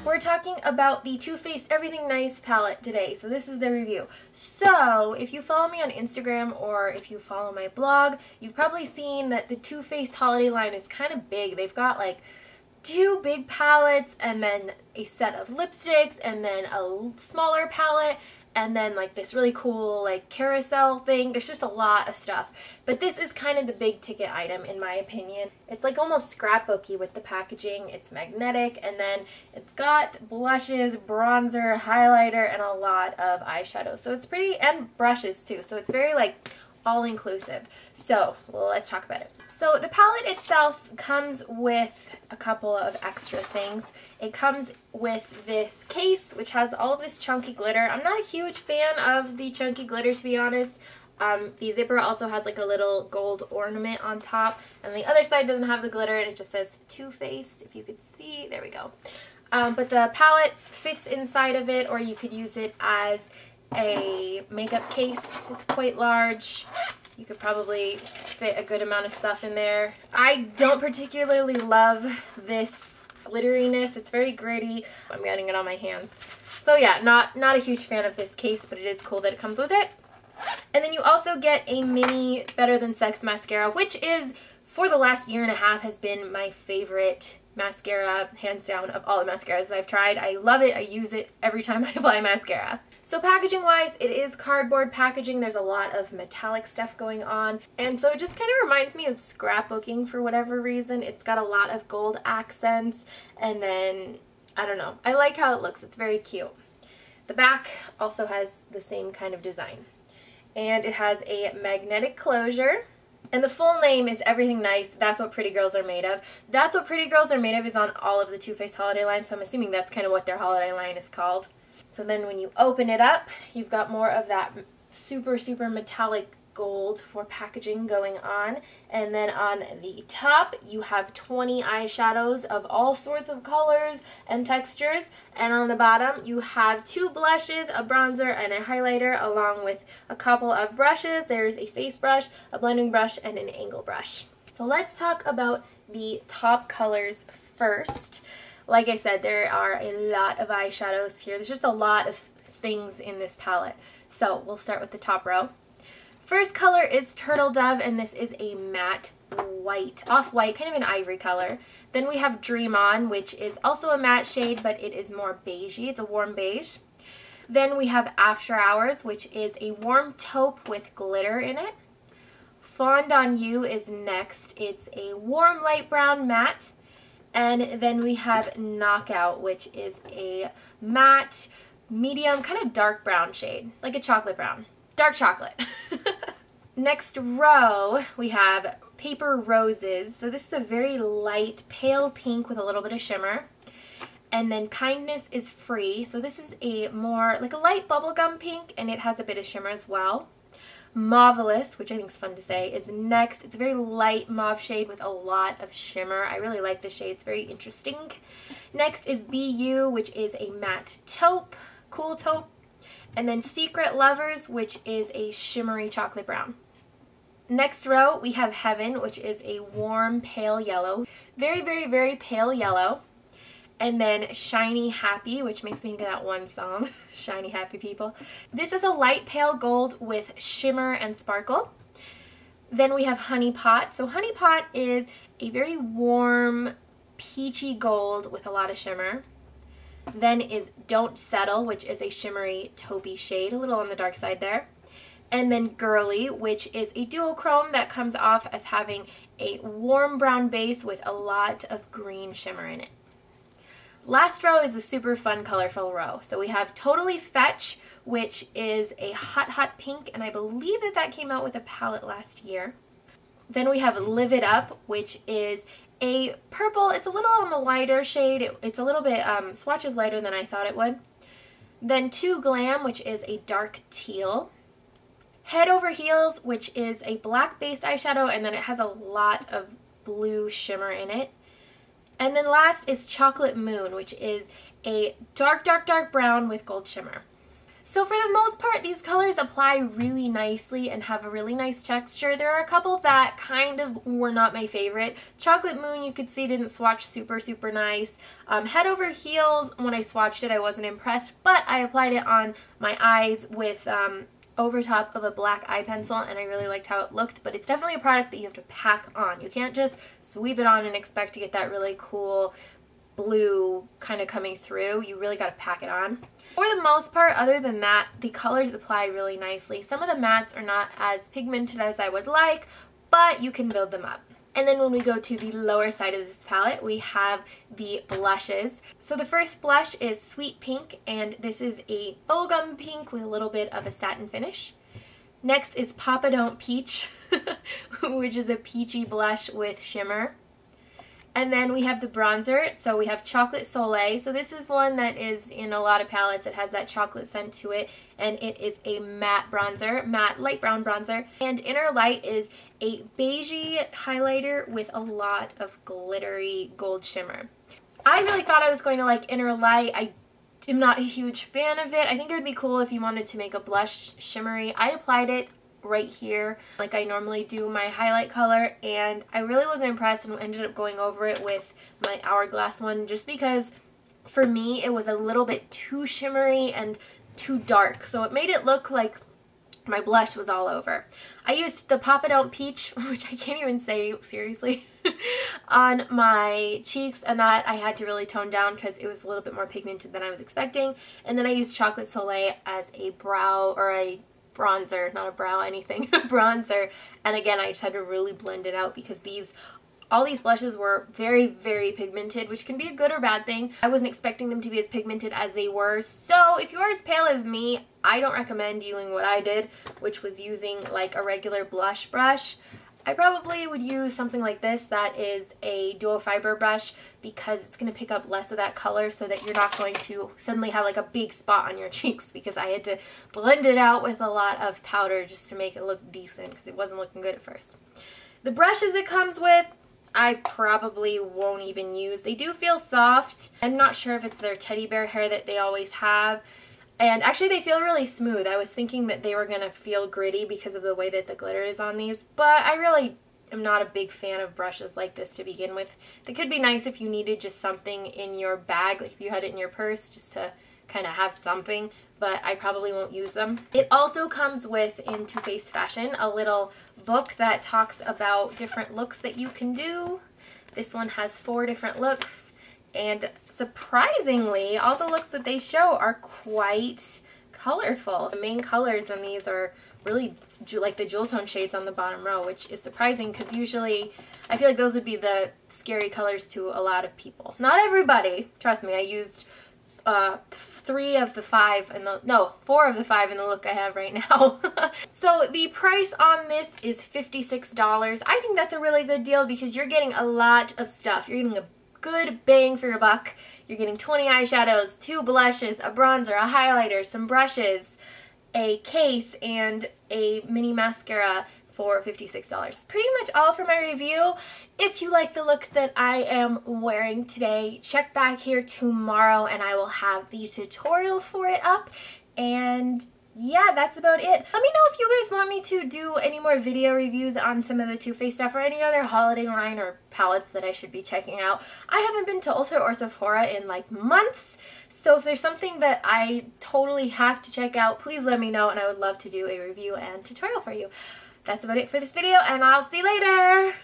We're talking about the Too Faced Everything Nice palette today, so this is the review. So, if you follow me on Instagram or if you follow my blog, you've probably seen that the Too Faced holiday line is kind of big. They've got like 2 big palettes and then a set of lipsticks and then a smaller palette and then like this really cool like carousel thing. There's just a lot of stuff. But this is kind of the big ticket item in my opinion. It's like almost scrapbooky with the packaging. It's magnetic and then it's got blushes, bronzer, highlighter, and a lot of eyeshadow. So it's pretty, and brushes too. So it's very like all-inclusive. So let's talk about it. So the palette itself comes with a couple of extra things. It comes with this case, which has all of this chunky glitter. I'm not a huge fan of the chunky glitter, to be honest. The zipper also has like a little gold ornament on top, and the other side doesn't have the glitter, and it just says Too Faced, if you could see. There we go. But the palette fits inside of it, or you could use it as a makeup case. It's quite large. You could probably fit a good amount of stuff in there. I don't particularly love this glitteriness. It's very gritty. I'm getting it on my hands. So yeah, not a huge fan of this case, but it is cool that it comes with it. And then you also get a mini Better Than Sex mascara, which is, for the last year and a half, has been my favorite mascara, hands down, of all the mascaras that I've tried. I love it. I use it every time I apply mascara. So packaging wise, it is cardboard packaging. There's a lot of metallic stuff going on. And so it just kind of reminds me of scrapbooking for whatever reason. It's got a lot of gold accents, and then, I don't know. I like how it looks. It's very cute. The back also has the same kind of design. And it has a magnetic closure. And the full name is Everything Nice. That's What Pretty Girls Are Made Of. That's What Pretty Girls Are Made Of is on all of the Too Faced holiday line, so I'm assuming that's kind of what their holiday line is called. So then when you open it up, you've got more of that super, super metallic gold for packaging going on. And then on the top, you have 20 eyeshadows of all sorts of colors and textures. And on the bottom, you have 2 blushes, a bronzer, and a highlighter, along with a couple of brushes. There's a face brush, a blending brush, and an angle brush. So let's talk about the top colors first. Like I said, there are a lot of eyeshadows here. There's just a lot of things in this palette. So we'll start with the top row. First color is Turtle Dove, and this is a matte white, off-white, kind of an ivory color. Then we have Dream On, which is also a matte shade, but it is more beigey. It's a warm beige. Then we have After Hours, which is a warm taupe with glitter in it. Fawned on You is next. It's a warm light brown matte. And then we have Knockout, which is a matte, medium, kind of dark brown shade, like a chocolate brown. Dark chocolate. Next row, we have Paper Roses. So this is a very light, pale pink with a little bit of shimmer. And then Kindness is Free. So this is a more, like a light bubblegum pink, and it has a bit of shimmer as well. Mauvelous, which I think is fun to say, is next. It's a very light mauve shade with a lot of shimmer. I really like this shade. It's very interesting. Next is Be You, which is a matte taupe, cool taupe. And then Secret Lovers, which is a shimmery chocolate brown. Next row, we have Heaven, which is a warm pale yellow. Very, very, very pale yellow. And then Shiny Happy, which makes me think of that one song, Shiny Happy People. This is a light pale gold with shimmer and sparkle. Then we have Honey Pot. So Honey Pot is a very warm, peachy gold with a lot of shimmer. Then is Don't Settle, which is a shimmery taupey shade, a little on the dark side there. And then Girly, which is a duochrome that comes off as having a warm brown base with a lot of green shimmer in it. Last row is the super fun, colorful row. So we have Totally Fetch, which is a hot, hot pink, and I believe that that came out with a palette last year. Then we have Live It Up, which is a purple. It's a little on the lighter shade. It's a little bit, swatches lighter than I thought it would. Then Too Glam, which is a dark teal. Head Over Heels, which is a black-based eyeshadow, and then it has a lot of blue shimmer in it. And then last is Chocolate Moon, which is a dark, dark, dark brown with gold shimmer. So for the most part, these colors apply really nicely and have a really nice texture. There are a couple that kind of were not my favorite. Chocolate Moon, you could see, didn't swatch super nice. Head Over Heels, when I swatched it, I wasn't impressed, but I applied it on my eyes with over top of a black eye pencil, and I really liked how it looked. But it's definitely a product that you have to pack on. You can't just sweep it on and expect to get that really cool blue kind of coming through. You really got to pack it on. For the most part, other than that, the colors apply really nicely. Some of the mattes are not as pigmented as I would like, but you can build them up. And then when we go to the lower side of this palette, we have the blushes. So the first blush is Sweet Pink, and this is a bubblegum pink with a little bit of a satin finish. Next is Papa Don't Peach, which is a peachy blush with shimmer. And then we have the bronzer, so we have Chocolate Soleil. So this is one that is in a lot of palettes. It has that chocolate scent to it, and it is a matte bronzer, matte light brown bronzer. And Inner Light is a beigey highlighter with a lot of glittery gold shimmer. I really thought I was going to like Inner Light. I am not a huge fan of it. I think it would be cool if you wanted to make a blush shimmery. I applied it right here like I normally do my highlight color, and I really wasn't impressed and ended up going over it with my Hourglass one just because for me it was a little bit too shimmery and too dark, so it made it look like my blush was all over. I used the Papa Don't Peach, which I can't even say seriously, on my cheeks, and that I had to really tone down because it was a little bit more pigmented than I was expecting. And then I used Chocolate Soleil as a brow, or a bronzer, not a brow anything, bronzer. And again, I just had to really blend it out because all these blushes were very pigmented, which can be a good or bad thing. I wasn't expecting them to be as pigmented as they were. So if you are as pale as me, I don't recommend doing what I did, which was using like a regular blush brush. I probably would use something like this that is a dual fiber brush because it's going to pick up less of that color so that you're not going to suddenly have like a big spot on your cheeks, because I had to blend it out with a lot of powder just to make it look decent because it wasn't looking good at first. The brushes it comes with, I probably won't even use. They do feel soft. I'm not sure if it's their teddy bear hair that they always have. And actually they feel really smooth. I was thinking that they were going to feel gritty because of the way that the glitter is on these, but I really am not a big fan of brushes like this to begin with. They could be nice if you needed just something in your bag, like if you had it in your purse just to kind of have something, but I probably won't use them. It also comes with, in Too Faced Fashion, a little book that talks about different looks that you can do. This one has 4 different looks, and surprisingly, all the looks that they show are quite colorful. The main colors in these are really like the jewel tone shades on the bottom row, which is surprising because usually I feel like those would be the scary colors to a lot of people. Not everybody, trust me. I used 4 of the 5 in the look I have right now. So the price on this is $56. I think that's a really good deal because you're getting a lot of stuff. You're getting a good bang for your buck. You're getting 20 eyeshadows, 2 blushes, a bronzer, a highlighter, some brushes, a case, and a mini mascara for $56. Pretty much all for my review. If you like the look that I am wearing today, check back here tomorrow and I will have the tutorial for it up. And yeah, that's about it. Let me know if you guys want me to do any more video reviews on some of the Too Faced stuff or any other holiday line or palettes that I should be checking out. I haven't been to Ulta or Sephora in like months, so if there's something that I totally have to check out, please let me know and I would love to do a review and tutorial for you. That's about it for this video, and I'll see you later!